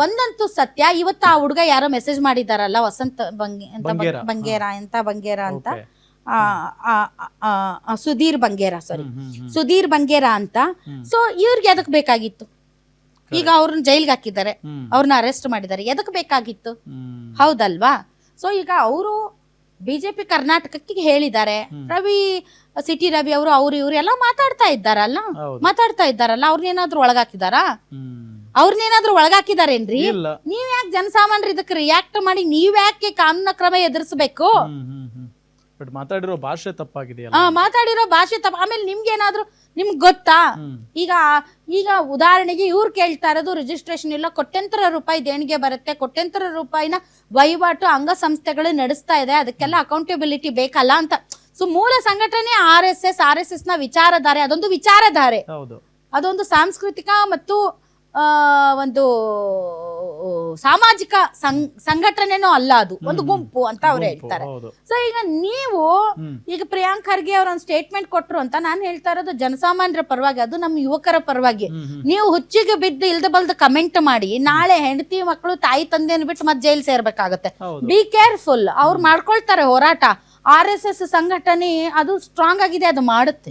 ಒಂದಂತೂ ಸತ್ಯ, ಇವತ್ತು ಆ ಹುಡುಗ ಯಾರೋ ಮೆಸೇಜ್ ಮಾಡಿದಾರಲ್ಲ, ವಸಂತ ಬಂಗೇರ ಅಂತ ಸುಧೀರ್ ಬಂಗೇರ, ಸುಧೀರ್ ಬಂಗೇರ ಅಂತ. ಸೊ ಇವ್ರಿಗೆ ಎದಕ್ ಬೇಕಾಗಿತ್ತು? ಈಗ ಅವ್ರನ್ನ ಜೈಲ್ಗೆ ಹಾಕಿದ್ದಾರೆ, ಅವ್ರನ್ನ ಅರೆಸ್ಟ್ ಮಾಡಿದ್ದಾರೆ, ಎದಕ್ ಬೇಕಾಗಿತ್ತು? ಹೌದಲ್ವಾ? ಸೊ ಈಗ ಅವರು ಬಿಜೆಪಿ ಕರ್ನಾಟಕಕ್ಕೆ ಹೇಳಿದ್ದಾರೆ, ಸಿಟಿ ರವಿ ಅವರು ಇವ್ರು ಎಲ್ಲ ಮಾತಾಡ್ತಾ ಇದ್ದಾರಲ್ಲ, ಅವ್ರನ್ನೇನಾದ್ರೂ ಒಳಗಾಕಿದಾರೇನ್ರಿ? ನೀವ್ ಯಾಕೆ ಜನಸಾಮಾನ್ಯರು ಇದಕ್ಕೆ ರಿಯಾಕ್ಟ್ ಮಾಡಿ, ನೀವ್ ಯಾಕೆ ಕಾನೂನು ಕ್ರಮ ಎದುರಿಸಬೇಕು? ಮಾತಾಡಿರೋ ಭಾಷೆ ತಪ್ಪಾಗಿದೆ. ಆಮೇಲೆ ನಿಮ್ಗೆ ಗೊತ್ತಾ, ಈಗ ಉದಾಹರಣೆಗೆ ಇವ್ರು ಕೇಳ್ತಾ ಇರೋದು ರಿಜಿಸ್ಟ್ರೇಷನ್ ಇಲ್ಲ, ಕೋಟ್ಯಂತರ ರೂಪಾಯಿ ದೇಣಿಗೆ ಬರುತ್ತೆ, ಕೋಟ್ಯಂತರ ರೂಪಾಯಿನ ವಹಿವಾಟು ಅಂಗಸಂಸ್ಥೆಗಳು ನಡೆಸ್ತಾ ಇದೆ, ಅದಕ್ಕೆಲ್ಲ ಅಕೌಂಟಬಿಲಿಟಿ ಬೇಕಲ್ಲ ಅಂತ. ಸೊ ಮೂಲ ಸಂಘಟನೆ ಆರ್ ಎಸ್ ಎಸ್ ನ ವಿಚಾರಧಾರೆ, ಅದೊಂದು ಸಾಂಸ್ಕೃತಿಕ ಮತ್ತು ಒಂದು ಸಾಮಾಜಿಕ ಸಂಘಟನೆನೂ ಅಲ್ಲ, ಅದು ಒಂದು ಗುಂಪು ಅಂತ ಅವ್ರು ಹೇಳ್ತಾರೆ. ಸೊ ಈಗ ನೀವು ಪ್ರಿಯಾಂಕ್ ಖರ್ಗೆ ಅವ್ರ ಒಂದು ಸ್ಟೇಟ್ಮೆಂಟ್ ಕೊಟ್ರು ಅಂತ ನಾನು ಹೇಳ್ತಾ ಇರೋದು ಜನಸಾಮಾನ್ಯರ ಪರವಾಗಿ, ಅದು ನಮ್ಮ ಯುವಕರ ಪರವಾಗಿ. ನೀವು ಹುಚ್ಚಿಗೆ ಬಿದ್ದು ಇಲ್ದ ಬಲ್ದ ಕಮೆಂಟ್ ಮಾಡಿ ನಾಳೆ ಹೆಂಡತಿ ಮಕ್ಕಳು ತಾಯಿ ತಂದೆಯನ್ನು ಬಿಟ್ಟು ಮತ್ತೆ ಜೈಲ್ ಸೇರ್ಬೇಕಾಗತ್ತೆ. Be careful. ಅವ್ರು ಮಾಡ್ಕೊಳ್ತಾರೆ ಹೋರಾಟ. RSS ಸಂಘಟನೆ ಅದು ಸ್ಟ್ರಾಂಗ್ ಆಗಿದೆ, ಅದು ಮಾಡುತ್ತೆ.